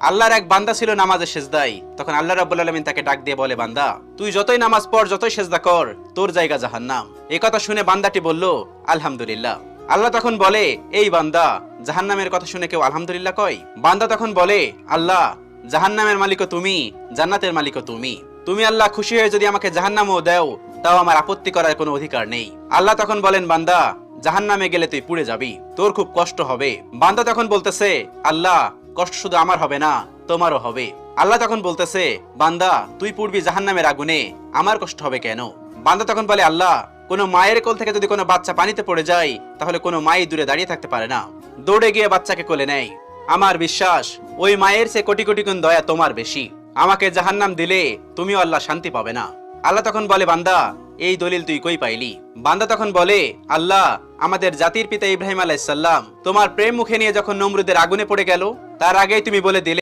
আল্লাহর এক বান্দা ছিল নামাজে সেজদায়। তখন আল্লাহ রাব্বুল আলামিন তাকে ডাক দিয়ে বলে, বান্দা তুই যতই নামাজ পড়, যতই সেজদা কর, তোর জায়গা জাহান্নাম। এই কথা শুনে বান্দাটি বলল, আলহামদুলিল্লাহ। আল্লাহ তখন বলে, এই বান্দা, জাহান্নামের কথা শুনে কেউ আলহামদুলিল্লাহ কয়? বান্দা তখন বলে, আল্লাহ, জাহান্নামের মালিকও তুমি, জান্নাতের মালিকও তুমি। তুমি আল্লাহ খুশি হয়ে যদি আমাকে জাহান্নামও দাও, তাও আমার আপত্তি করার কোনো অধিকার নেই। আল্লাহ তখন বলেন, বান্দা, জাহান্নামে গেলে তুই পুড়ে যাবি, তোর খুব কষ্ট হবে। বান্দা তখন বলতেছে, আল্লাহ, কষ্ট শুধু আমার হবে না, তোমারও হবে। আল্লাহ তখন বলতেছে, বান্দা, তুই পুড়বি জাহান্নামের আগুনে, আমার কষ্ট হবে কেন? বান্দা তখন বলে, আল্লাহ, কোনো মায়ের কোল থেকে যদি কোনো বাচ্চা পানিতে পড়ে যায়, তাহলে কোনো মাই দূরে দাঁড়িয়ে থাকতে পারে না, দৌড়ে গিয়ে বাচ্চাকে কোলে নেয়। আমার বিশ্বাস ওই মায়ের চেয়ে কোটি কোটি গুণ দয়া তোমার বেশি। আমাকে জাহান্নাম দিলে তুমিও আল্লাহ শান্তি পাবে না। আল্লাহ তখন বলে, বান্দা, এই দলিল তুই কই পাইলি? বান্দা তখন বলে, আল্লাহ, আমাদের জাতির পিতা ইব্রাহিম আলাইহিস সালাম তোমার প্রেম মুখে নিয়ে যখন নমরুদের আগুনে পড়ে গেল, তার আগেই তুমি বলে দিলে